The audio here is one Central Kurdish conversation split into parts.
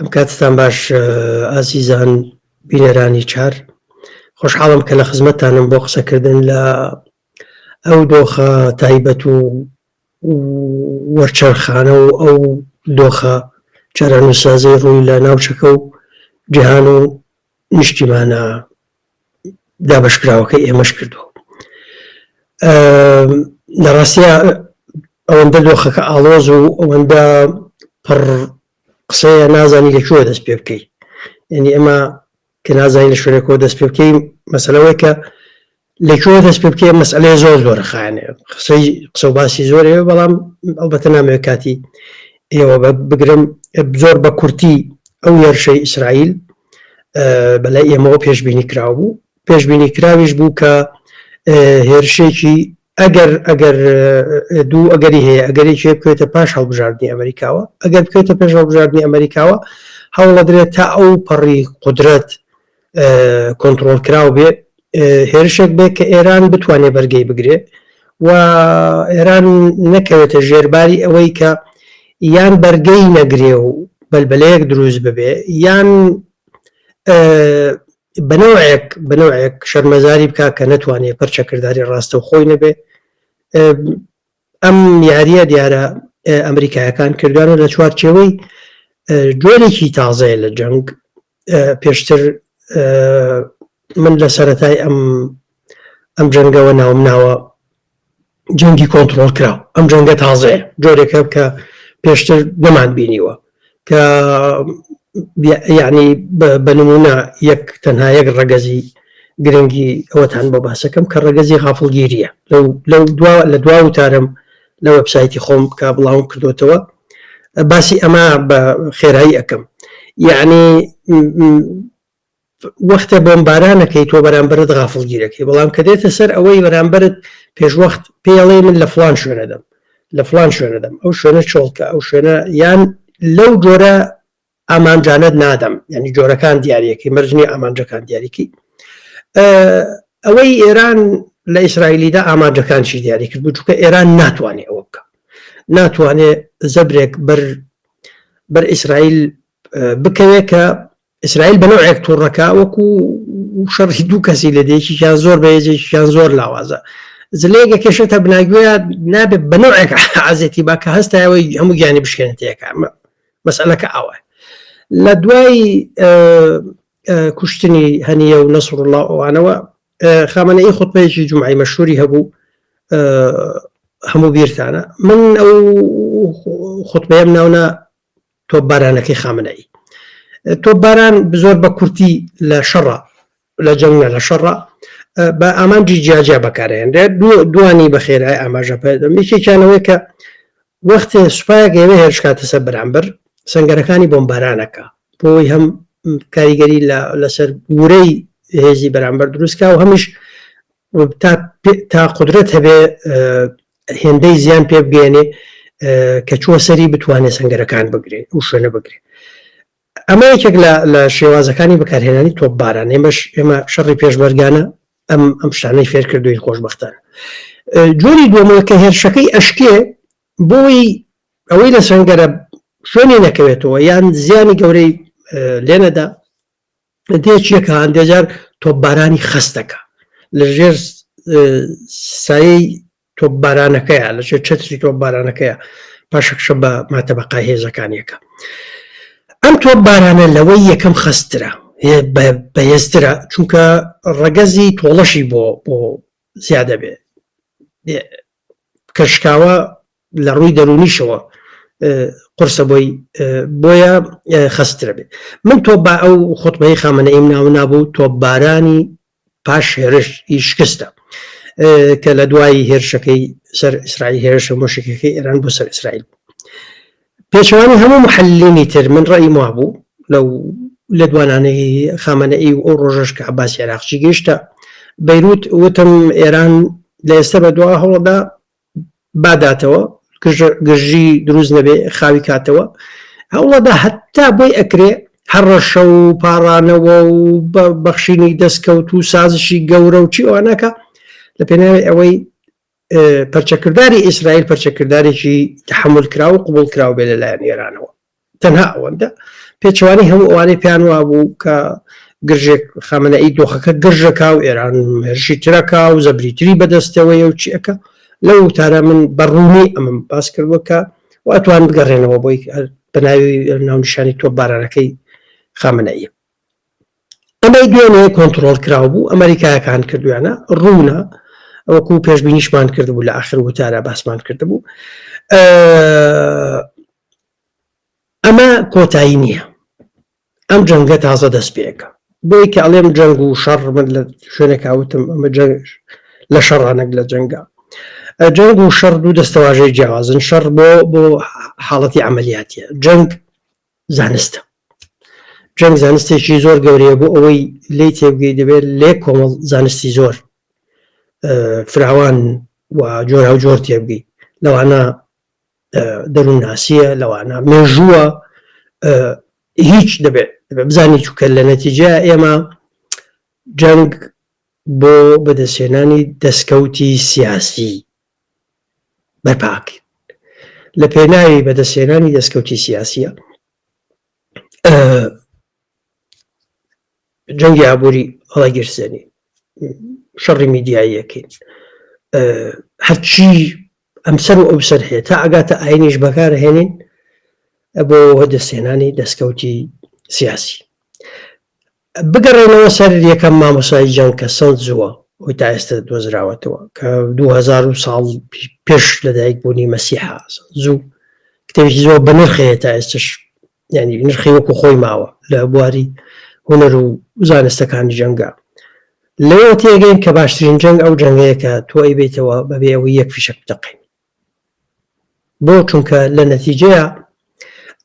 ئەم کاتتان باش ئازیزان بینەرانی چار، خۆشحاڵم کە لە خزمەتتانم بۆ قسەکردن لە ئەو دۆخە تایبەت و وەرچەرخانە و ئەو دۆخە چارەنووسازی ڕووی لە ناوچەکە و جیهان و نیشتیمانە دابەشکراوەکە ئێمەش کردووە. لە ڕاستیە ئەوەندە دۆخەکە ئاڵۆز و ئەوەندە پڕ قسەیە نازانی لەکوێ دەست پێ بکەیت. یعنی ئێمە کە نازانی لە شوێنێکەوە دەست پێ بکەین، مەسەلەوەی کە لەکوێ دەست پێ بکەین مەسئلەی زۆر خایەنێ، قسە و باسی زۆرەوە، بەڵام ئەلبەتە نامەوێت کاتی ئێوە بگرم. زۆر بە کورتی ئەو هێرشەی ئیسرائیل بەلای ئێمەوە پێشبینی کراو بوو، پێشبینی کراویش بوو کە هێرشێکی ئەگەر دوو ئەگەری هەیە، ئەگەرێکی بکەوێتە پاش هەڵبژاردننی ئەمریکاوە، ئەگەر بکەوێتە پێش هەڵبژاردننی ئەمریکاوە هەوڵە درێت تا ئەو پەڕی قودرەت کۆنتڕۆڵ کراو بێ، هێرشێک بێت کە ئێران بتوانێت بەرگەی بگرێ و ئێران نەکەوێتە ژێرباری ئەوەی کە یان بەرگەی نەگرێ و بەلبەلەیەک دروست ببێ، یان بەنەوەیەک شەرمەزاری بکە کە نەتوانێت پەرچەکردداری ڕاستە و خۆی نەبێ. ئەم یاریە دیارە ئەمریکایەکان کردوانە لە چوارچێوەی جۆرێکی تازەیە لە جەنگ. پێشتر من لە سەرەتای ئەم جەنگەوە ناوە جەنگی کۆنتڕۆڵ کراو، ئەم جەنگە تازەیە، جۆرێکە کە پێشتر نەمان بینیوە، کە یعنی بەنمونە تەنها یەک ڕەگەزی گرنگی ئەوەتان بۆ باسەکەم کە ڕەگەزی غافڵگیریە. لە دوا وتارم لە وەبسایتی خۆم کە بڵاوم کردوتەوە، باسی ئەمە بە خێرایی ئەەکەم. یعنی وەختە بۆمبارانەکەی تۆ بەرامبەرت غافڵگیرەکەی، بەڵام کە دێتە سەر ئەوەی بەرامبەرت پێشوەخت پێڵێ من لە فلان شوێنەدەم، لە فلان شوێنەدەم، ئەو شوێنە چۆڵکە، ئەو شوێنە یان لەو جۆرە ئامانجانت نادەم، ینی جۆرەکان دیارەکەی مەرجنی ئامانجەکان دیاریکی. ئەوەی ئێران لە ئیسرائیلیدا ئامانجەکانشی دیاری کرد بوو، چونکە ئێران ناتوانێت ئەوە بکە، ناتوانێت زەبرێک بەر ئیسرائیل بکەوێت کە ئیسرائیل بەنەوەیەک تووڕەکە، وەکو شەڕی دوو کەسی لە دەیەکیان زۆر بەهێزێکیان زۆر لاوازە، زلێگە کێشێتە بناگوێە نابێت بەنەوەیەک عازێتی با کە هەستایەوەی هەموو گیانی بشکێنێتەکە. مەسئلەکە ئەوە. لە دوای کوشتنی هەنیە و نەسڕڵڵا ئەوانەوە خامنەئی خوتبەیەکی جومعەی مەشهوری هەبوو، هەموو بیرتانە. من ئەو خوتبەیەم ناونە تۆپبارانەکەی خامنەئی. تۆپباران زۆر بە کورتی لە شەڕە، لە جەنگە لە شەڕە بە ئامانجی جیاجیا بەکارهێنرێت. دوانی بە خێرای ئاماژە پێدەم. یەکێکیانەوەی کە وەختێ سوپایەک ئێوە هێرشکاتە سەر بەرامبەر سەنگەرەکانی بۆمبارانەکە، بۆی هەم کاریگەری لەسەر گورەی هێزی بەرامبەر دروستکە و هەمیش تا قودرەت هەبێ هێندەی زیان پێ بگەێنێ کە چوە سەری بتوانێت سەنگەرەکان بگرێت و شوێنە بگرێت. ئەمە یەکێک لە شێوازەکانی بەکارهێنانی تۆپباران. ئێمە شەڕی پێشبەرگانە ئەم شتانەی فێر کردوین خۆشبەختانە. جۆری دووەمەوە کە هێرشەکەی ئەشکێ بۆی ئەوەی لە سەنگەرە شوێنی نەکەوێتەوە یان زیانی گەورەی لێنەدا، دێکێکە هەندێجار تۆپبارانی خستەکە لە ژێر سایەی تۆپبارانەکەیە، لە ژێر چەتری تۆپبارانەکەیە، پاشەکشە بە ماتەبەقای هێزەکانیەکە. ئەم تۆپبارانە لەوەی یەکەم خسترە بەهێزترە، چونکە ڕەگەزی تۆڵەشی بۆ زیادە بێ، کەشکاوە لە ڕووی دەرونیشەوە قرسە بۆیە خسترە بێت. من تۆ با ئەو خوتبەی خامنەئیم نابوو تۆپبارانی پاش هێرش شکستە کە لە دوای هێرشەکەی سەر ئیسرائیل، هێرشە مۆشکەکەی ئێران بۆ سەر ئیسرائیل. پێچەوانی هەموو محللینی تر من ڕێی ما بوو لە دوانانەی خامنەئی و ئەو ڕۆژەش کە عەباسی عێراقچی گەیشتە بەیروت، وتم ئێران لە ئێستا بە دوا هەوڵەدا باداتەوە، گژی دروست نەبێ، خاوی کاتەوە، هەوڵەدا هەتا بۆی ئەکرێ هەڕەشە و پاڕانەوە و بەخشینی دەستکەوت و سازشی گەورە و چی ئەوانەکە لە پێناوی ئەوەی پەرچەکردداری ئیسرائیل پەرچەکرددارێکی تحمل کرا و قبول کراو بێ لەلایەن ئێرانەوە. تەنها ئەوەندە پێچوانی هەموو ئەوانەی پیان وابوو کە گرژێک خامنەئی دۆخەکە گرژەکە و ئێران هێرشی ترەکە و زەبریتری بەدەستەوەی و چیەکە لەو تارە من بەڕوونی ئەمەم باس کردووە کە واتوان بگەڕێنەوە بۆی بەناوی ناونیشانی تۆپبارانەکەی خامنەئی. ئەمەی دوێنێ کۆنتترۆل کراو بوو ئەمریکایەکان کردویانە ڕوونە ئەوەکو پێشبینیشمان کردبوو لە آخر وتارە باسمان کردبوو. ئەمە کۆتایی نییە، ئەم جەنگە تازە دەست پێەکە بۆی کە ئەڵێم جەنگ و شەڕ من لە شوێنێکاوتم ئەمە لە شەڕانەك لە جەنگە جەنگ و شەڕ دوو دەستەواژەی جیاوازن. شەڕ بۆ حاڵەتی عملیاتیە، جەنگ زانستە. جەنگ زانستێکی زۆر گەورەیە بۆ ئەوەی لێ تێبگەی دەبێت لێ کۆمەڵ زانستی زۆر فراوان و جۆرا و جۆر تێبگەی لەوانە دەروون ناسیە لەوانە مێژووە هیچ دەبێت بزانی چووکە لە نەتیجە ئێمە جەنگ بۆ بەدەستێنانی دەستکەوتی سیاسی بەرپاکەین. لە پێناوی بەدەستێنانی دەستکەوتی سیاسیە جەنگی ئابووری هەڵەگیرسێنی شەڕی میدیاییەکەین هەرچی ئەمسەر و ئەوسەر هەیە تا ئەگاتە ئاینیش بەکارهێنین بۆ دەستێنانی دەستکەوتی سیاسی. بگەڕێنەوە سەر یەکەم مامۆسایی جەنگ کە سەوت زووە ئەوی تا ئێستا دۆزراوەتەوە کە 2000 ساڵ پێش لەدایک بوونی مەسیحا زوو کتێبێکی زۆر بە نرخەیە تا ئێستش ینی نرخی وەکو خۆی ماوە لە بواری هونەر و زانستەکانی جەنگا. لەوە تێگەین کە باشترین جەنگ ئەو جەنگەیە کە تۆ ئەیبێتەوە بەبێ ئەوەی یەک فیشک بتەقین بۆ چونکە لە نەتیجەیە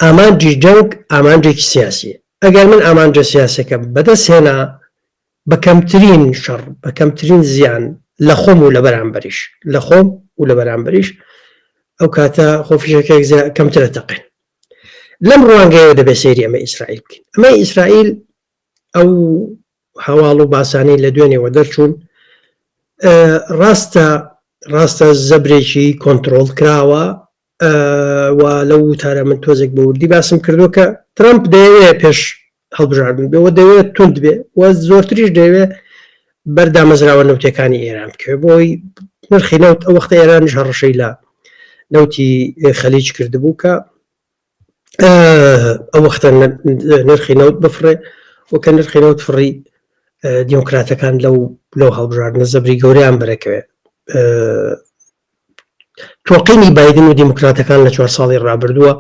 ئامانجی جەنگ ئامانجێکی سیاسیە. ئەگەر من ئامانجە سیاسەکە بەدەستهێنا بە کەمترین شەڕ بە کەمترین زیان لە خۆم و لە بەرامبەریش لە خۆم و لە بەرامبەریش ئەو کاتە خۆفیشەکەێک کەمترە تەقین. لەم ڕوانگەیەوە دەبێت سەیری ئەمە ئیسرائیل بکەین. ئەمە ئیسرائیل ئەو هەواڵ و باسانەی لە دوێنێەوە دەرچوون ڕاستە زەبرێکی کۆنتترۆل کراوە و لەو وتارە من تۆزێک بە وردی باسم کردو کە ترامپ دەیەوێت پێش هەڵبژاردن بێەوە دەوێت تند بێ و زۆرتریش دەوێت بەردامەزراوە نەوتەکانی ئێران بکەوێت بۆی نرخی نەوت ئەو وەختە ئێرانیش هەڕەشەی لە نەوتی خەلیج کردبوو کە ئەو وەختە نرخی نەوت بفڕێ وەکە نرخی نەوت فڕی دیموکراتەکان لەو هەڵبژاردنە زەبری گەوریان بەرەکەوێت. تۆقینی بایدن و دیموکراتەکان لە 4 ساڵی ڕابردووە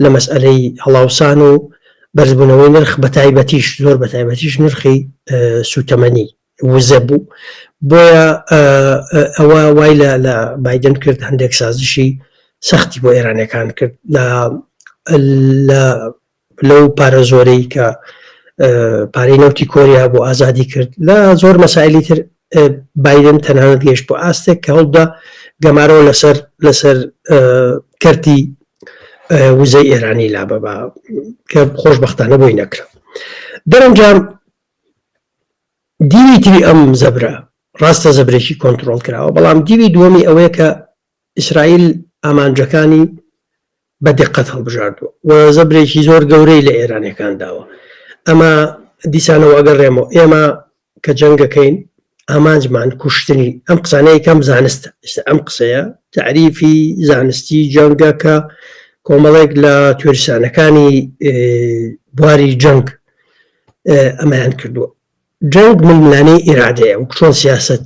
لە مەسئلەی هەڵاوسان و بەرزبوونەوەی نرخ بەتایبەتیش زۆر بەتایبەتیش نرخی سوتەمەنی وزە بوو. بۆیە ئەوە وای لە بایدن کرد هەندێک سازشی سەختی بۆ ئێرانەکان کرد لەو پارە زۆرەی کە پارەی نەوتی کۆریا بۆ ئازادی کرد لە زۆر مەسائلی تر بایدن تەنانەت گەشت بۆ ئاستێک کە هەڵدا گەمارەوە لەسەر کەرتی وزەی ئێرانی لابەبا کە خۆشبەختانە بۆی نەکرا. دەرەنجام دیوی تری ئەم زەبرە ڕاستە زەبرێکی کۆنتترۆل کراوە بەڵام دیوی دووەمی ئەوەیە کە ئیسرائیل ئامانجەکانی بە دقت هەڵبژاردووە و زەبرێکی زۆر گەورەی لە ئێرانەکان داوە. ئەمە دیسانەوە ئەگەڕێمەوە ئێمە کە جەنگەکەین ئامانجمان کوشتنی ئەم قسانەیە کەم زانستە ئەم قسەیە تعریفی زانستی جەنگە کە کۆمەڵێک لە توێرسانەکانی بواری جەنگ ئەمەیان کردووە. جەنگ ململانەی ئیرادەیە و چۆن سیاست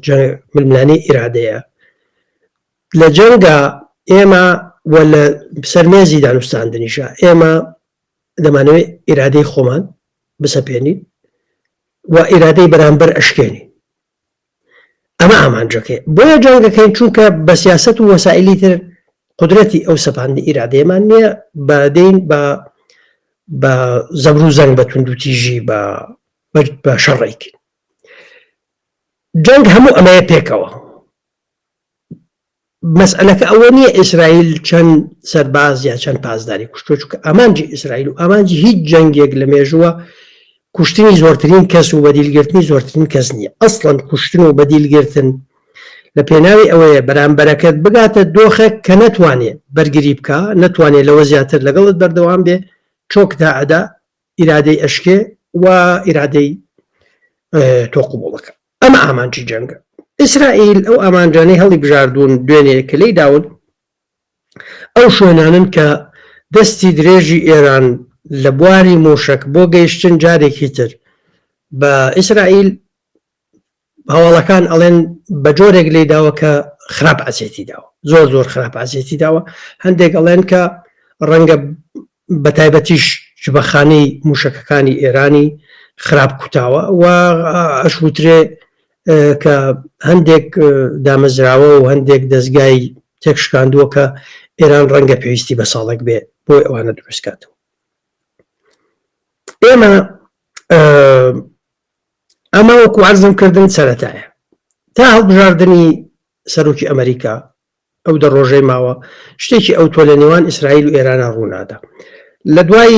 ململانەی ئیرادەیە لە جەنگە ئێمە وە لە سەرمێزی دانوستاندنیشە ئێمە دەمانەوێت ئیرادەی خۆمان بسەپێنین و ئیرادەی بەرامبەر ئەشکێنین. ئەمە ئامانجەکەی بۆیە جەنگەکەین چونکە بە سیاست و وەسائلی تر قدرەتی ئەو سەپاندی ئیرادەیەمان نییە بەدەین بە زەبر و زەنگ بە توندوتیژی بە شەڕێکین. جەنگ هەموو ئەمەیە پێکەوە. مەسئلەکە ئەوە نییە ئیسرائیل چەند سەرباز یا چەند پاسداری کوشتۆ چونکە ئامانجی ئیسرائیل و ئامانجی هیچ جەنگێک لە مێژووە کوشتنی زۆرترین کەس و بەدیلگرتنی زۆرترین کەس نییە. ئەسڵەن کوشتن و بەدیلگرتن لە پێناوی ئەوەیە بەرامبەرەکەت بگاتە دۆخێک کە نەتوانێت بەرگری بکە نەتوانێت لەوە زیاتر لەگەڵت بەردەوام بێ چۆکدا ئەدا ئیرادەی ئەشکێ و ئیرادەی تۆ قبوڵەکە. ئەمە ئامانجی جەنگە. ئیسرائیل ئەو ئامانجانەی هەڵی بژاردوون دوێنێ کە لێی داون ئەو شوێنانن کە دەستی درێژی ئێران لە بواری موشک بۆ گەیشتن جارێکی تر بە ئیسرائیل هەواڵەکان ئەڵێن بە جۆرێک لێی داوە کە خراپ ئازێتی داوە، زۆر خراپ ئازێتی داوە. هەندێک ئەڵێن کە ڕەنگە بە تایبەتیش جبەخانەی موشکەکانی ئێرانی خراپ کوتاوە و ئەشوترێ کە هەندێک دامەزراوە و هەندێک دەستگای تێکشکاندووە کە ئێران ڕەنگە پێویستی بە ساڵێک بێ بۆی ئەوانە دروستکاتەوە. ئێمە ئەمە وەکو عەرزم کردن سەرەتایە تا هەڵبژاردننی سەرۆکی ئەمریکا ئەو دە ڕۆژەی ماوە شتێکی ئەو تۆ لە نێوان ئیسرائیل و ئێرانە ڕوونادا. لە دوای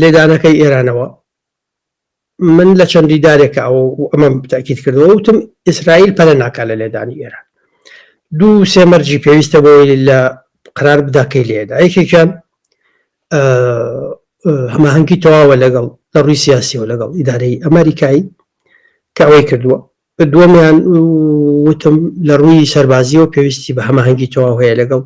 لێدانەکەی ئێرانەوە من لە چەندی دارێکە ئەمە تاکید کردەوە وتم ئیسرائیل پەلە ناکا لە لێدانی ئێران. دوو سێ مەرجی پێویستە بۆی لە قرار بداکەی لێدا. یەکێکیان هەماهەنگی تەواوە لەگەڵ لە ڕووی سیاسیەوە لەگەڵ ئیدارەی ئەمریکایی کە ئەوەی کردووە. دووەمیان وتم لە ڕووی سەربازیەوە پێویستی بە هەماهەنگی تەواو هەیە لەگەڵ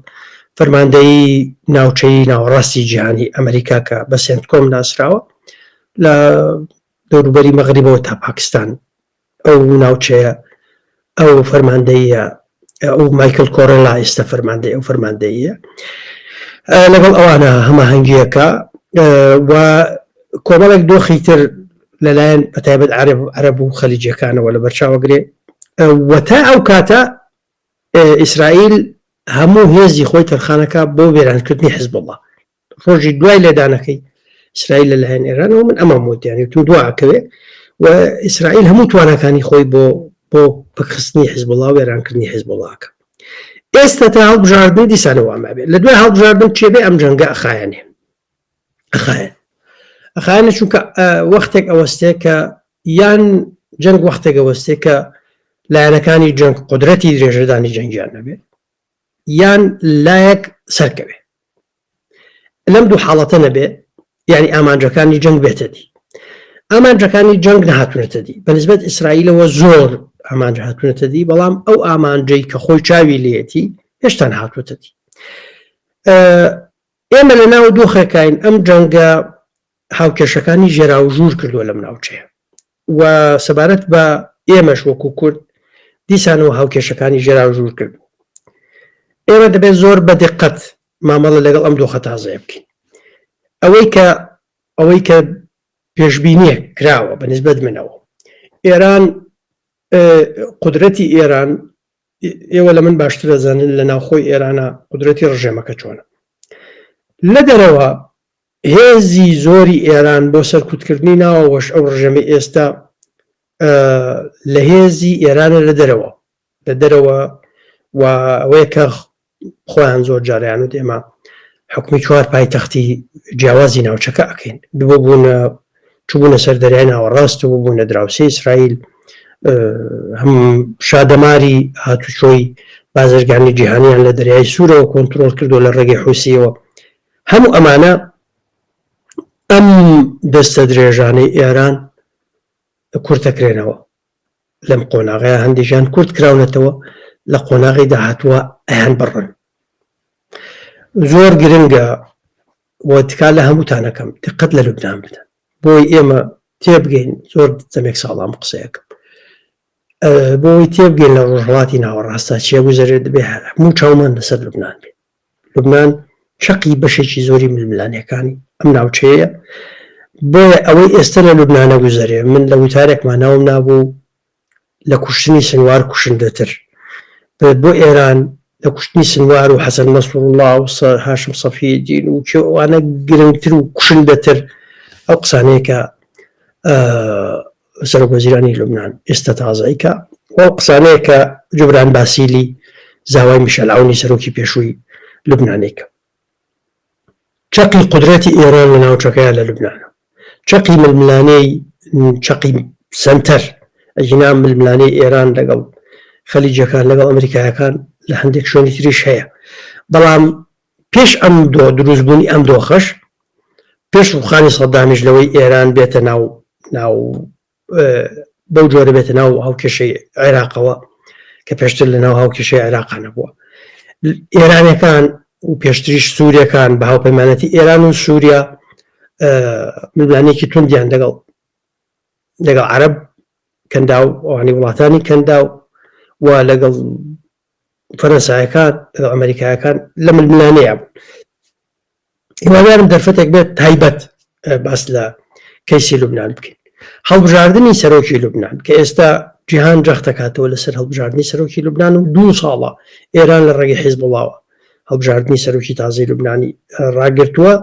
فەرماندەیی ناوچەی ناوەڕاستی جیهانی ئەمریکا کە بە سێنتکۆم ناسراوە لە دەوروبەری مەغریبەوە تا پاکستان. ئەو ناوچەیە ئەو فەرماندەیە ئەو مایکل کۆڕێلا ئێستا فەرماندەی ئەو فەرماندەیە لەگەڵ ئەوانە هەماهەنگیەکە و کۆمەڵێک دۆخی تر لەلایەن بەتایبەت عەرەب و خەلیجیەکانەوە لە بەرچاوەگرێ و تا ئەو کاتە ئیسرائیل هەموو هێزی خۆی تەرخانەکە بۆ وێرانکردنی حیزبوڵڵا. ڕۆژی دوای لێدانەکەی ئیسرائیل لەلایەن ئێرانەوە من ئەمە وتیانی تو دواکەوێ و ئیسرائیل هەموو توانەکانی خۆی بۆ پکخستنی حیزبوڵڵا و وێرانکردنی حیزبوڵڵاکە. ئێستا تا هەڵبژاردن دیسانەوە ئەمە بێت. لە دوای هەڵبژاردن چێبێ ئەم جەنگە ئەخایەنێ ئەخایەنە چونکە وەختێک ئەوەستێ کە یان جەنگ وەختێک ئەوەستێ کە لایەنەکانی جەنگ قودرەتی درێژەدانی جەنگیان نەبێت یان لایەک سەرکەوێ. لەم دوو حاڵەتە نەبێ یعنی ئامانجەکانی جەنگ بێتە دی. ئامانجەکانی جەنگ نەهاتونەتە دی بەنسبەت ئیسرائیلەوە زۆر ئامانج هاتونەتە دی بەڵام ئەو ئامانجەی کە خۆی چاوی لێتی هێشتا نەهاتووەتە دی. ئێمە لە ناو دۆخەکەین ئەم جەنگە هاوکێشەکانی ژێرا و ژوور کردووە لەم ناوچەیە و سەبارەت بە ئێمەش وەکو کورد دیسانەوە هاوکێشەکانی ژێرا و ژوور کردو. ئێمە دەبێت زۆر بە دقت مامەڵە لەگەڵ ئەم دۆخە تازەیە بکەین. ئەوەی کە پێشبینیە کراوە بەنسبەت منەوە ئێران قودرەتی ئێران ئێوە لە من باشتر دەزانن لە ناوخۆی ئێرانە قودرەتی ڕژێمەکە چۆنە. لە دەرەوە هێزی زۆری ئێران بۆ سەرکوتکردنی ناوەوەش ئەو ڕژێمە ئێستا لە هێزی ئێرانە لە دەرەوە و ئەوەیە کە خۆیان زۆر جاریان و ئێمە حکومی چوار پایتەختی جیاوازی ناوچەکە ئەکەین چوبوونە سەر دەریای ناوەڕاست و بوونە دراوسێ ئیسرائیل هەم شادەماری هاتوچۆی بازرگانی جیهانیان لە دەریای سوورەوە کۆنتترۆل کردو لە ڕێگەی حوسیەوە. هەموو ئەمانە ئەم دەستە درێژانەی ئێران کورتەکرێنەوە لەم قۆناغەیە هەندێکیان کورت کراونەتەوە لە قۆناغی داهاتووە ئەیان بڕن. زۆر گرنگە بۆ تکا لە هەمووتانەکەم دقت لە لوبنان بدەن بۆی ئێمە تێبگەین. زۆر دەمێک ساڵام قسەیەکەم بۆی تێبگەین لە ڕۆژهڵاتی ناوەڕاستە چێگوزەرێت دەبێ هەموو چاومان لەسەر لوبنان بێت. لوبنان شەقی بەشێکی زۆری ململانیەکانی ئەم ناوچەیە بۆیە ئەوەی ئێستا لە لوبنانە گوزەرێ من لە وتارێکمان ناوم نابوو لە کوشتنی سنوار کوشندەتر بۆ ئێران لە کوشتنی سنوار و حەسەن نەسڕوڵڵا و هاشم سەفیدین و ئەوانە گرنگتر و کوشندەتر ئەو قسانەیە کە سەرۆکوەزیرانی لوبنان ئێستا تازایکە ئەو قسانەیە کە جوبران باسیلی زاوای میشەل عەونی سەرۆکی پێشووی لوبنانێکە. چەقی قودرەتی ئێران لە ناوچەکەیە لە لوبنانە، چەقی ململانەی چەقی سنتەر ئەجینا ململانەی ئێران لەگەڵ خەلیجەکان لەگەڵ ئەمریکایەکان لە هەندێک شوێنی تریش هەیە. بەڵام پێش ئەم دروستبوونی ئەم دۆخەش پێش ڕوخانی سەدامیش لەوەی ئێران بێتە ناو بەو جۆرە بێتە ناو هاوکێشەی عێراقەوە کە پێشتر لە ناو هاوکێشەی عێراقانە بووە. ئێرانیەکان و پێشتریش سووریەکان بە هاوپەیمانەتی ئێران و سووریا میلانێکی توندیان لەگەڵ عەرەب کەندا و ئەوانی وڵاتانی کەندا و لەگەڵ فەرەنسایەکان لەگەڵ ئەمریکایەکان لە ململانەیە بوون. هیوادارم دەرفەتێک بێت تایبەت باس لە کەیسی لوبنان بکەین. هەڵبژاردننی سەرۆکی لوبنان کە ئێستا جیهان جەخت دەکاتەوە لەسەر هەڵبژاردننی سەرۆکی لوبنان و 2 ساڵە ئێران لە ڕێگەی حیزبوڵاوە هەڵبژاردننی سەرۆکی تازەی لوبنانی ڕاگرتووە.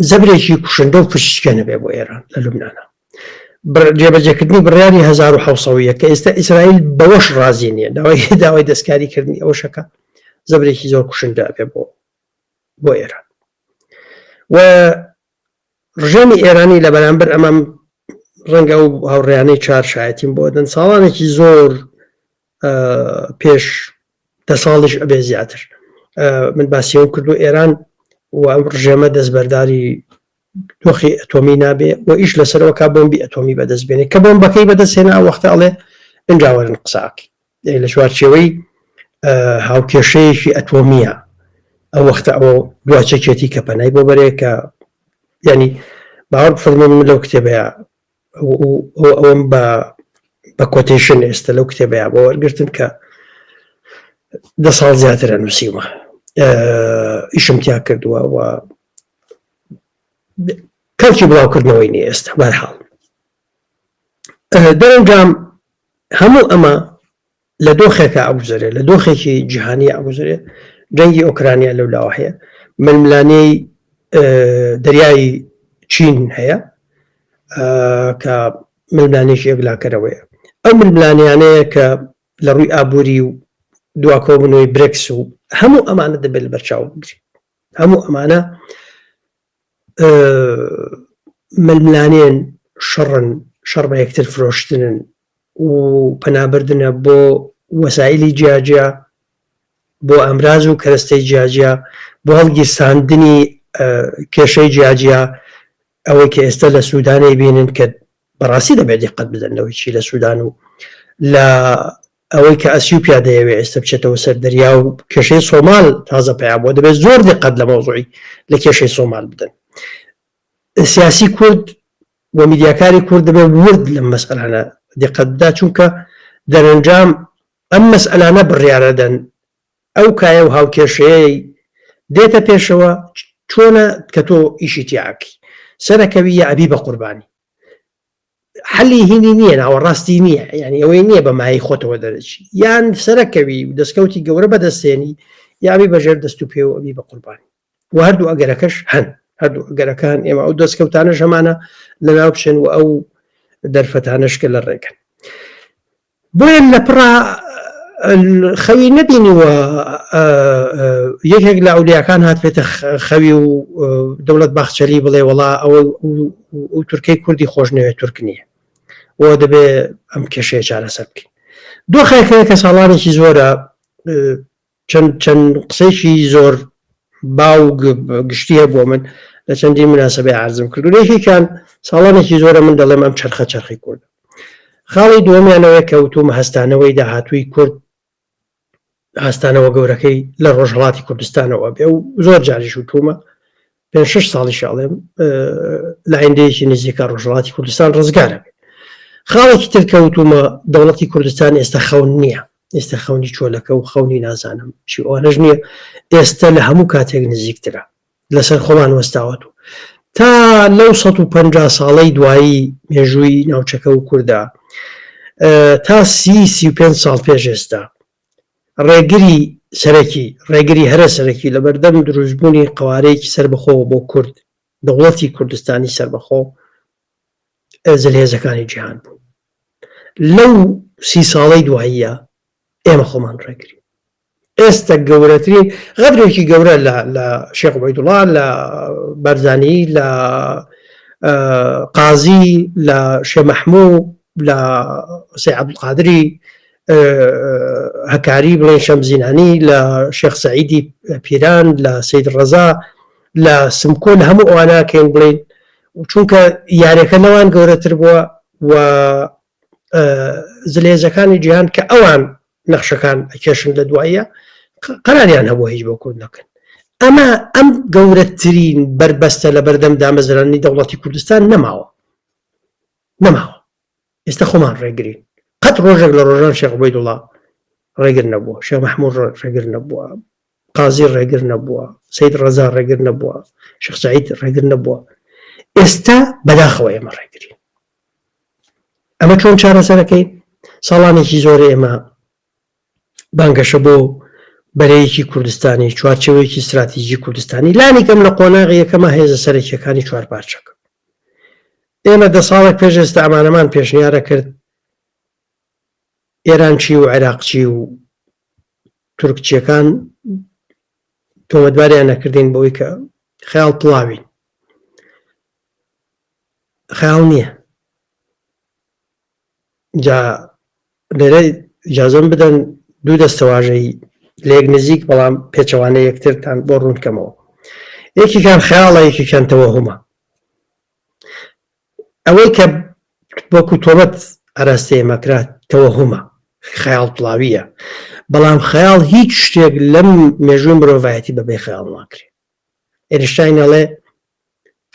زەبرێکی کوشندە و پشتکە نەبێ بۆ ئێران لە لوبنانە. جێبەجێکردنی بڕیاری 1970 کە ئێستا ئیسرائیل بەوەش ڕازی نییە داوای دەستکاریکردنی ئەو شەکە زەبرێکی زۆر کوشندە بێ بۆ ئێران. و ڕژێمی ئێرانی لە بەرامبەر ئەمەم ڕەنگە و هاوڕێیانەی 4 شایەتیم بۆ دەن ساڵانێکی زۆر پێش 10 ساڵیش ئەبێ زیاتر من باسیەوە کردو ئێران و ئەم ڕژێمە دەستبەرداری دۆخی ئەتۆمی نابێ و ئیش لەسەرەوە کا بۆمبی ئەتۆمی بەدەست بێنێ کە بۆمبەکەی بەدەستێنە وەختە ئەڵێ ئەنجاوەرن قساکی لە چوارچێوەی هاوکێشەیەکی ئەتۆمیە ئەو وەختە ئەوە دواچەکێتی کە پەنای بۆ بەرێکە ینی باوەڕ بفەرمێن من لەو کتێبەیە ئەوم بە کۆتیشن ئێستا لەو کتێبەیە بۆ وەرگرتن کە 10 ساڵ زیاترە نووسیوە ئیشم تیا کردووە و کەلکی بڵاوکردنەوەی نیە ئێستا بەرحاڵ دەرەنجام هەموو ئەمە لە دۆخێکە ئەگوزارێ لە دۆخێکی جیهانی ئەگوزارێ جەنگی ئۆکرانیا لەولاوە هەیە ململانەی دەریای چین هەیە کە ململانێکی ئەگلاکەرەوەیە ئەو ململانیانەیە کە لە ڕووی ئابووری و دواکۆبوونەوەی برێکس و هەموو ئەمانە دەبێت لە بەرچاو بگرێت هەموو ئەمانە ململانێن شەڕ بە یەکتر فرۆشتنن و پەنابردنە بۆ وەسایلی جیاجیا بۆ ئەمراز و کەرەستەی جیاجیا بۆ هەڵگیرساندنی کێشەی جیاجیا ئەوەی کە ئێستا لە سوودانەی بینن کە بەڕاستی دەبێت دقت بدەنەوەی چی لە سوودان و لە ئەوەی کە ئەسیوپیا دەیەوێت ئێستا بچێتەوە سەر دەریا و کێشەی سۆمال تازە پیا بۆ دەبێت زۆر دقت لە مۆزوعی لە کێشەی سۆمال بدەن. سیاسی کورد و میدیاکاری کورد دەبێت ورد لەم مەسئلانە دقت بدا چونکە دەرەنجام ئەم مەسئلانە بڕیارەدەن ئەو کایە و هاوکێشەیەی دێتە پێشەوە چۆنە کە تۆ ئیشی تیاکی سەرەکەوی یا ئەبی بە قوربانی حەلی هینی نییە ناوەڕاستی نییە ینی ئەوەی نییە بە مای خۆتەوە دەرەچی یان سەرەکەوی و دەستکەوتی گەورە بەدەستێنی یاوی بەژێر دەست و پێ و ئەبی بە قوربانی و هەردوو ئەگەرەکەش هەن هەردوو ئەگەرەکان ئێمە ئەو دەستکەوتانە ژەمانە لەناو بچێن و ئەو دەرفەتانەشکە لە ڕێگەن بۆیە لە پڕا خەوی نەبینیوە یەکێک لە ئەولیاکان هات بێتە خەوی و دەوڵەت باخچەلی بڵێ وڵا ئەوە و تورکەی کوردی خۆشنەوێ تورک نییە و دەبێ ئەم کێشەیە چارەسەر بکەین. دۆخێکەیە کە ساڵانێکی زۆرە چەند قسەیەکی زۆر باو گشتیە بۆ من لە چەندی مناسبەی عرضم کرد و لێکێکیان ساڵانێکی زۆرە من دەڵێم ئەم چرخی کورد. خاڵی دووەمیانەوەی کەوتومە هەستانەوەی داهاتووی کورد هەستانەوە گەورەکەی لە ڕۆژهەڵاتی کوردستانەوە بێ و زۆر جاریش وتومە 5-6 ساڵی شاڵێم لە ئایندەیەکی نزیکە ڕۆژهەڵاتی کوردستان ڕزگارە بێ. خاڵێکی تر کەوتومە دەوڵەتی کوردستان ئێستا خەون نییە ئێستا خەونی چۆلەکە و خەونی نازانم چی ئەوانەش نییە ئێستا لە هەموو کاتێک نزیکترە لەسەر خۆمان وەستاوەت و تا لەو 150 ساڵەی دوایی مێژووی ناوچەکە و کووردا تا 35 ساڵ پێش ئێستا ڕێگری سەرەکی ڕێگری هەرە سەرەکی لە بەردەم دروستبوونی قوارەیەکی سربەخۆوە بۆ کورد دەوڵەتی کوردستانی سربەخۆ زەلێزەکانی جیهان بوو. لەو 30 ساڵەی دواییە ئێمە خۆمان ڕێگرین ئێستا گەورەترین غەدرێکی گەورە لە شێخ عوبەیدوڵڵا لە بەرزانی لە قازی لە شێخ مەحموود لە سەید عەبدولقادری هەکاری بڵێن شەمزینانی لە شێخ سەعیدی پیران لە سید ڕەزا لە سمکۆ لە هەموو ئەواناکەین بڵێن چونکە یاریەکە نەوان گەورەتر بووە و زلێزەکانی جیهان کە ئەوان نەخشەکان ئەکێشن لە دواییە قەراریان هەبوو هیچ بۆ کورد نەکەن. ئەمە ئەم گەورەترین بربەستە لە بەردەم دامەزرانی دەوڵەتی کوردستان نەماوە. ئێستا خۆمان ڕێگرین. قەت ڕۆژێک لە ڕۆژان شێخ عوبەیدوڵڵا ڕێگر نەبووە، شێخ مەحموود ڕێگر نەبووە، قازی ڕێگر نەبووە، سید ڕەزا ڕێگر نەبووە، شێخ سەعید ڕێگر نەبووە. ئێستا بەداخەوە ئێمە ڕێگرین. ئەمە چۆن چارەسەرەکەین؟ ساڵانێکی زۆر ئێمە بانگەشە بۆ بەرەیەکی کوردستانی، چوارچێوەیەکی استراتیژی کوردستانی. لانی کەم لە قۆناغی یەکەمە هێزە سەرەکیەکانی چوارپارچەکە. ئێمە 10 ساڵێک پێش ئێستا ئەمانەمان پێشنیارە کرد ئێرانچی و عێراقچی و تورکچیەکان تۆمەتباریان نەکردین بەوەی کە خەیاڵ پڵاوین. خەیاڵ نییە. جا لێرە ئیجازەم بدەن دوو دەستەواژەی لێک نزیک بەڵام پێچەوانە یەکترتان بۆ ڕوونکەمەوە. یەکێکیان خەیاڵە، یەکێکیان تەوەهومە. ئەوەی کە وەکو تۆمەت ئاراستەیە مەکرات تەوەهومە، خەیاڵ پڵاویە، بەڵام خەیاڵ هیچ شتێک لەم مێژووی مرۆڤایەتی بەبێ خەیاڵ ناکرێت. ئێنشتاین ئەڵێ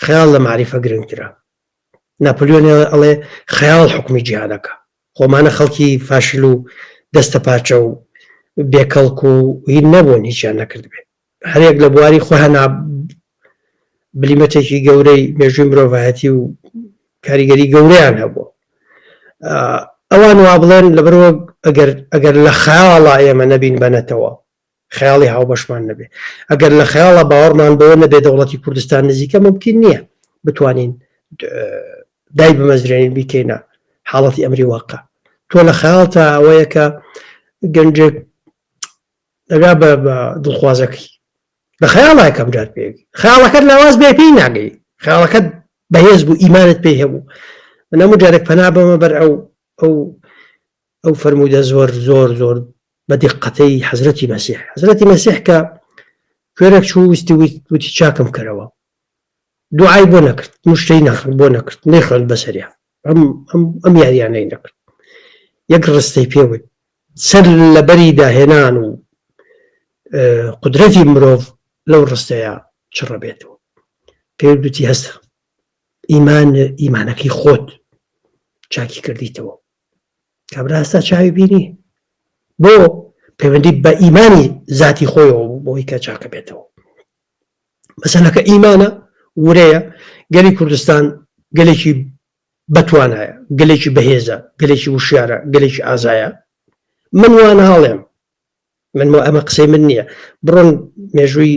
خەیاڵ لە معریفە گرنگترە. ناپلیۆن ئەڵێ خەیاڵ حکمی جیهانەکە. خۆمانە خەڵکی فاشل و دەستە پاچە و بێکەڵک و هیچ نەبوون، هیچیان نەکرد بێ. هەرێک لە بواری خۆیانە بلیمەتێکی گەورەی مێژووی مرۆڤایەتی و کاریگەری گەورەیان هەبووە. ئەوان وا بڵێن لەبەرەوە ئەگەر لە خەیاڵە ئێمە نەبین بەنەتەوە، خەیاڵی هاوبەشمان نەبێ، ئەگەر لە خەیاڵە باوەڕمان بەوە نەبێ دەوڵەتی کوردستان نزیکە ممکن نییە بتوانین دای بمەزرێنین بیکەینە حاڵەتی ئەمری واقع. تۆ لە خەیاڵ تا ئەوەیە کە گەنجێک دەگا بە دڵخوازەکەی لە خەیاڵە یەکەم جار پێگی خەیاڵەکەت لاواز بێ پێی ناگەی، خەیاڵەکەت بەهێز بوو، ئیمانت پێی هەبوو. من هەموو جارێک پەنا بەمە بەر ئەو فەرموودە زۆر زۆر زۆر بە دیقەتەی حەزرەتی مەسیح کە کوێرێک چوو ویستی وتی چاکم کەرەوە، دوعای بۆ نەکرد، مشتەی نەخرد بۆ نەکرد، نەیخوێند بەسەریا، ئەم یاریانەی نەکرد. یەک ڕستەی پێوت سەر لە بەری داهێنان و قودرەتی مرۆڤ لەو ڕستەیە چڕە بێتەوە. پێوتی هەستە ئیمانەکەی خۆت چاکی کردیتەوە. کابرا هەستا چاوی بینی بۆ پەیوەندی بە ئیمانی ذاتی خۆیەوە بۆی کە چاکە بێتەوە. مەسەلەکە ئیمانە ورەیە. گەلی کوردستان گەلێکی بەتوانایە، گەلێکی بەهێزە، گەلێکی وشیارە، گەلێکی ئازایە. من وانە هەڵێم، من ئەمە قسەی من نییە. بڕۆن مێژووی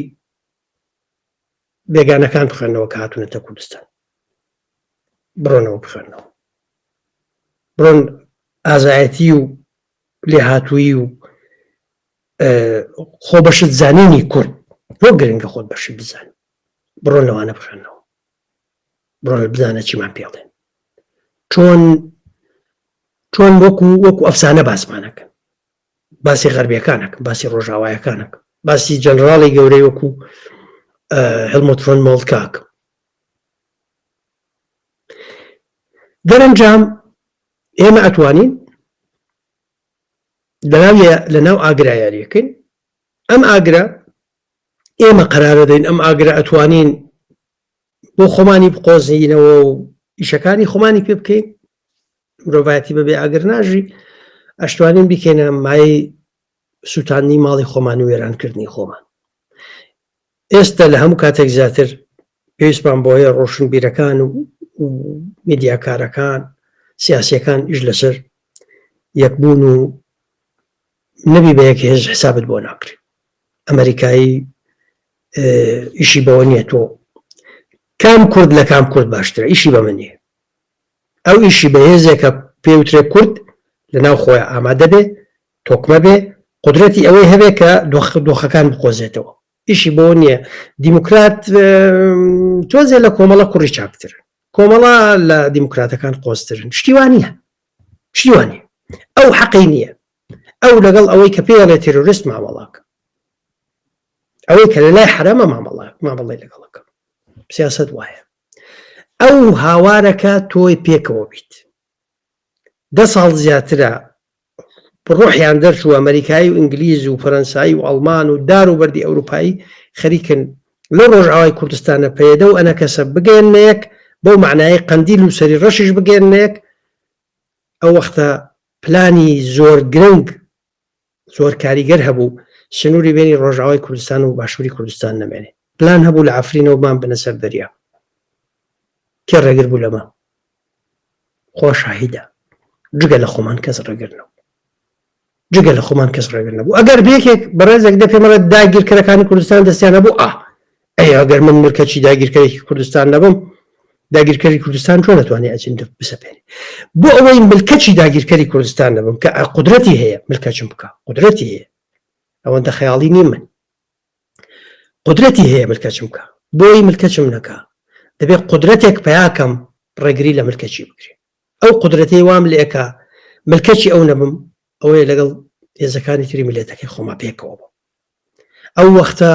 بێگانەکان بخوێنەوە کە هاتوونەتە کوردستان، بڕۆنەوە بخوێنەوە، بڕۆن ئازایەتی و لێهاتووی و خۆبەشت زانینی کورد بۆ گرنگە خۆت بەشی بزان، بڕۆن لەوانە بخوێنەوە، بڕۆن بزانە چیمان پێڵێن، چۆن وەکو ئەفسانە باسمانەکەن، باسی غەربیەکانەکەن، باسی ڕۆژاوایەکانەکە، باسی جەنەراڵی گەورەی وەکو هێلموت فۆن مۆڵتکاک. دەرەنجام ئێمە ئەتوانین لەناو ئاگرا یاریەکەین. ئەم ئاگرا ئێمە قەرارە دەین، ئەم ئاگرا ئەتوانین بۆ خۆمانی بقۆزینەوە و ئیشەکانی خۆمانی پێ بکەین. مرۆڤایەتی بەبێ ئاگر ناژی، ئەشتوانین بیکەینە مای سووتانی ماڵی خۆمان و وێرانکردنی خۆمان. ئێستا لە هەموو کاتێک زیاتر پێویستمان بۆیە ڕۆشنبیرەکان و میدیاکارەکان، سیاسیەکان ئیش لەسەر یەکبوون و نەبی بە یەک هێز حسابت بۆ ناکرێت. ئەمریکایی ئیشی بەوە نییە تۆ کام کورد لە کام کورد باشترە، ئیشی بە من نییە. ئەو ئیشی بە هێزێکە پێوترێ کورد لەناو خۆیان ئامادە بێ، تۆکمە بێ، قودرەتی ئەوەی هەبێ کە دۆخەکان بقۆزێتەوە. ئیشی بۆ نییە دیموکرات تۆزێ لە کۆمەڵە کوڕی چاکترن، کۆمەڵە لە دیموکراتەکان قۆزترن. شتیوان نییە، ئەو حەقی نییە. ئەو لەگەڵ ئەوەی کە پێڵێ تێرۆریست مامەڵاکە، ئەوەی کە لە لای حرامە مامەڵی لەگەڵەکە. سیاست وایە ئەو هاوارەکە تۆی پێکەوە بیت. 10 ساڵ زیاترە ڕۆحیان دەرچوو ئەمریکایی و ئینگلیز و فەرەنسایی و ئەڵمان و دار و بەردی ئەوروپایی خەریکن لە ڕۆژئاوای کوردستانە پەیدە و ئەنە کەسە بگەێنەیەک بەو معنای قەندیل و سەری ڕەشیش بگەێنەیەک. ئەو وەختە پلانی زۆر گرنگ زۆر کاریگەر هەبوو سنووری بینی ڕۆژئاوای کوردستان و باشووری کوردستان نەمێنێ. پلان هەبوو لە ئەفرینەوەمان بنە سەر دەریا. کێ ڕێگر بوو لەمە؟ خۆ شاهیدە. جگە لە خۆمان کەس ڕێگرنەوە، جگە لە خۆمان کەس ڕێگر نەبوو. ئەگەر بێکێک بەڕێزێک دە پێمەڵێ داگیرکەرەکانی کوردستان دەستیان نەبوو ئەگەر من ملکەچی داگیرکەرێکی کوردستان نەبم، داگیرکەری کوردستان چۆن دەتوانێت ئەجندە بسەپێنێ؟ بۆ ئەوەی ملکەچی داگیرکەری کوردستان نەبم کە قودرەتی هەیە ملکەچم بکە، قودرەتی هەیە، ئەوەندە خەیاڵی نیم من، قودرەتی هەیە ملکەچم بکە، بۆی ملکەچم نەکە دەبێت قودرەتێک پەیاکەم ڕێگری لە ملکەچی بکرێ. ئەو قودرەتی وام لێکە ملکەچی ئەو نەبم، ئەوەیە لەگەڵ هێزەکانی تری میلەتەکەی خۆما پێکەوە بوو. ئەو وەختە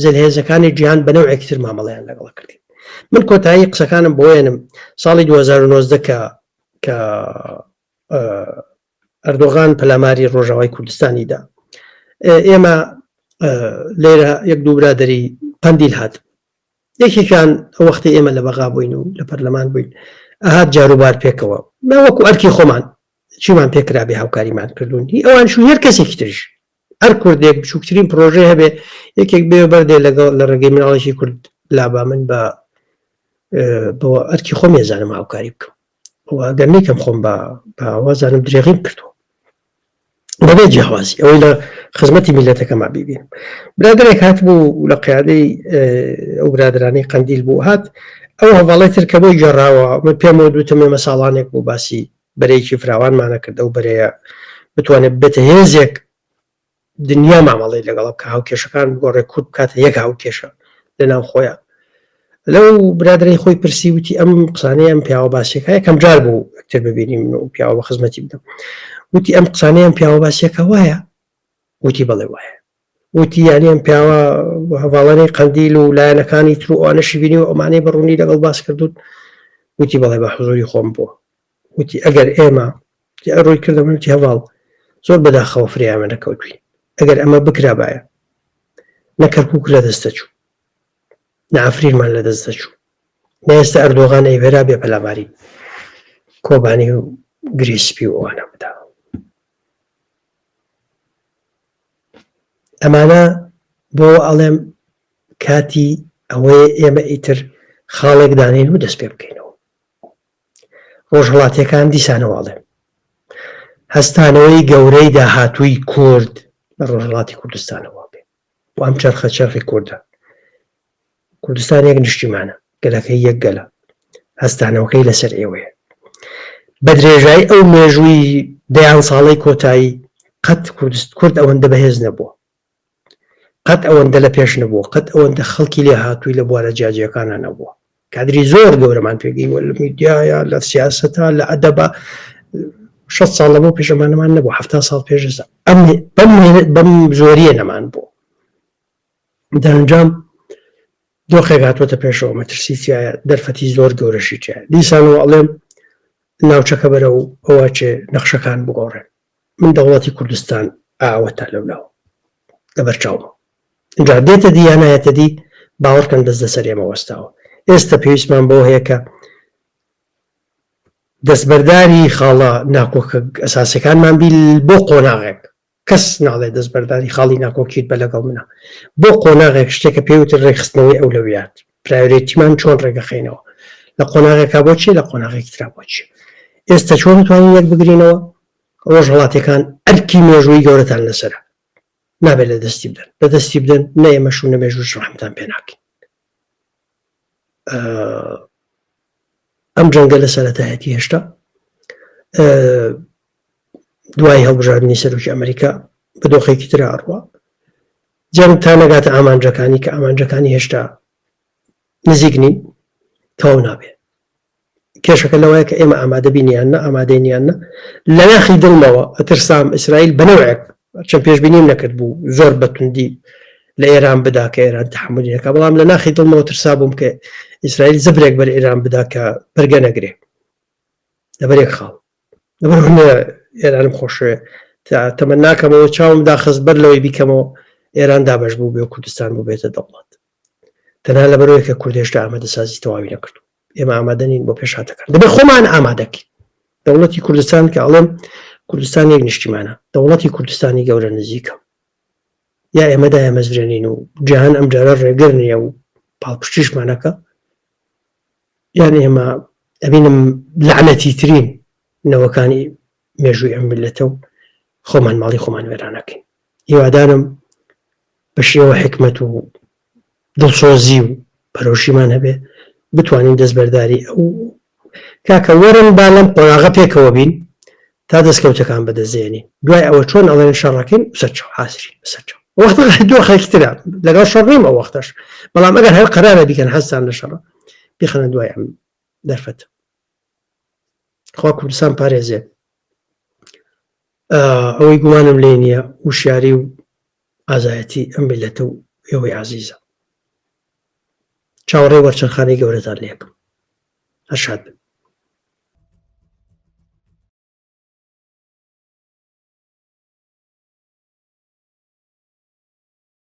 زەرهێزەکانی جیهان بە نەوعێکی تر مامەڵەیان لەگەڵ کردین. من کۆتایی قسەکانم بۆێنم ساڵی 2019 کە ئەردۆغان پەلاماری ڕۆژاوای کوردستانیدا ئێمە لێرە یەک دوو برادری قەندیل هات، یەکێکیان ئەو وەختی ئێمە لە بەغا بووین و لە پەرلەمان بووین، ئەهات جاروبار پێکەوە ناوەکو ئەرکی خۆمان چیمان پێکرابێ هاوکاریمان کردوونی ئەوان شو هەر کەسێکی تریش هەر کوردێک بچووکترین پرۆژێ هەبێ یەکێک بێ بەردێ لەگەڵ لە ڕێگەی مناڵێکی کورد لابا من بە ئەرکی خۆم ێزانم هاوکاری بکەم ئەگەر نیکەم خۆم بەوازانم درێغیم کردووە بەبێ جیاوازی ئەوەی لە خزمەتی میلەتەکەما بیبینم. برادرێک هات بوو لە قیادەی ئەو برادرانەی قەندیل بوو هات ئەو هەواڵی تر کە بۆی گەڕاوە من پێم وتم ئێمە ساڵانێک بوو باسی بەرەیەکی فراوانمانە کردە و بەرەیە بتوانێت بێتە هێزێک دنیا مامەڵی لەگەڵ بکە هاوکێشەکان بگۆڕێ کورد بکاتە یەک هاوکێشە لەناو خۆیان. لەو برادرەی خۆی پرسی وتی ئەم قسانەی ئەم پیاوە باسیەکە یەکەم جار بوو ئەکتر ببینیم و پیاوە بە خزمەتی بدەم، وتی ئەم قسانەی ئەم پیاوە باسیەکە وایە؟ وتی بەڵێ وایە. وتی یانی ئەم پیاوە هەواڵانەی قەندیل و لایەنەکانی تر و ئەوانەشی بینی و ئەمانەی بەڕوونی لەگەڵ باس کردوون؟ وتی بەڵێ بە حوزوری خۆم بووە. وتی ئەگەر ئێمە ڕووی کردە منتی هەواڵ زۆر بەداخەوە فریامە نەکەوتوین، ئەگەر ئەمە بکرابایە نەکەرکووک لە دەستە چوو، نەعەفرینمان لە دەست دەچوو، نە ئێستا ئەردۆغان ئەیڤێرا بێ پەلاماری کۆبانی و گریسپی و ئەوانە بدا. ئەمانە بۆ ئەڵێم کاتی ئەوەیە ئێمە ئیتر خاڵێک دانین و دەست پێ بکەینەوە. ڕۆژهەڵاتیەکان دیسانەواڵێ هەستانەوەی گەورەی داهاتووی کورد لە ڕۆژهەڵاتی کوردستانەوە بێ و ئەم چەرخە چەرخی کووردە. کوردستان یەک نیشتیمانە، گەلەکەی یەک گەلە، هەستانەوەکەی لەسەر ئێوەیە. بە درێژایی ئەو مێژووی دەیان ساڵەی کۆتایی قەت کورد ئەوەندە بەهێز نەبووە، قەت ئەوەندە لە پێش نەبووە، قەت ئەوەندە خەڵکی لێ هاتووی لە بوارە جیاجیەکانە نەبووە. کادری زۆر گەورەمان پێگەیوە لە میدیایە، لە سیاسەتە، لە ئەدەبە. 6 ساڵ لەبوو پێشەمانەمان نەبوو، 70 ساڵ پێشەستا بەم زۆریە نەمان بوو. دەرەنجام دۆخێک هاتووەتە پێشەوە مەترسیایە دەرفەتی زۆر گەورەشی تایە. دیسانەوە ئەڵێم ناوچەکە بەرە و ئەوە چێ نەخشەکان بگۆڕێن. من دەوڵەتی کوردستان ئاوەتە لەولاوە لەبەرچاومە. اینجا دێتە دیانایەتە دی باوەڕکەن دەست لەسەر ئێمە وەستاوە. ئێستا پێویستمان بۆ هەیە کە دەستبەرداری خاڵە ناکۆکە ئەساسەکانمان بی بۆ قۆناغێک. کەس ناڵێ دەستبەرداری خاڵی ناکۆکیت بە لەگەڵ منە بۆ قۆناغێک شتێکە پێوتر ڕێخستنەوەی ئەولەویات پرایۆرێتیمان چۆن ڕێگەخینەوە لە قۆناغێکا بۆچی لە قۆناغێکی ترا بۆچی. ئێستا چۆن بتوانین یەک بگرینەوە؟ ڕۆژهەڵاتیەکان ئەرکی مێژووی گەورەتان لەسەرە، نابێت لە دەستی بدەن، لە دەستی بدەن نە ئێمەش و نەمێژووش ڕەحمتان پێ ناکەین. ئەم جەنگە لە سەرەتایەتی هێشتا دوای هەڵبژاردننی سەرۆکی ئەمریکا بە دۆخێکی تر ئاڕوە جەنگ تا نەگاتە ئامانجەکانی کە ئامانجەکانی هێشتا نزیک نین تەواو نابێت کێشەکە لەوەیە کە ئێمە ئامادەبینیانە ئامادەینیانە لە ناخی دڵمەوە ئەترسام ئیسرائیل بەنەوەیەک چەند پێشبینیم نەکرد بوو زۆر بەتوندی لە ئێران بدا کە ئێران تەحملی نەکا بەڵام لە ناخی دڵمەوە ترسا بووم کە ئیسرائیل زبرێک بەر ئێران بدا کە بەرگە نەگرێ لەبەرێک خاڵ لەبەر ئێرانم خۆشوێ تەمەن ناکەمەوە چاوم داخست بەر لەوەی بیکەمەوە ئێران دابش بوو بێ و کوردستان بوو بێتە دەوڵات تەنها لەبەرەوەی کە کوردێشتا ئامادەسازی تەواوی نەکردو ئێمە ئامادەنین بۆ پێشهاتەکان دەبێت خۆمان ئامادەکی دەوڵەتی کوردستان کە ئەڵێم کوردستان یەک نیشتیمانە دەوڵەتی کوردستانی گەورە نزیکە یا ئێمەدا ئەمەزرێنین و جیهان ئەم جارە ڕێگر نییە و پاڵپشتیشمانەکە یان ئێمە ئەبینم لعنەتی ترین نەوەکانی مێژووی ئەم ملەتە و خۆمان ماڵی خۆمان وێرانەکەین هیوادارم بە شێوە حکمت و دڵسۆزی و پەرۆشیمان هەبێ بتوانین دەستبەرداری ئەو کاکە وەرن با لەم قۆراغە پێکەوە بین تا دەستکەوتەکان بەدەستێنین دوای ئەوە چۆن ئەڵێن شەڕەکەین سەرچاو حاسری سەرچاو وەختە دۆخێکترا لەگەڵ شەڕ نیم ئەو وەختەش بەڵام ئەگەر هەر قەرارە بیکەن هەستان لە شەڕە بیخەنە دوای ئەم دەرفەت خوا کوردستان پارێزێ ئەوەی گومانم لێ نییە وشیاری و ئازایەتی ئەم میلەتە و ئێوەی عەزیزە چاوەڕێی وەرچەرخانەی گەورەتان لێ بکەم هەر شاد بن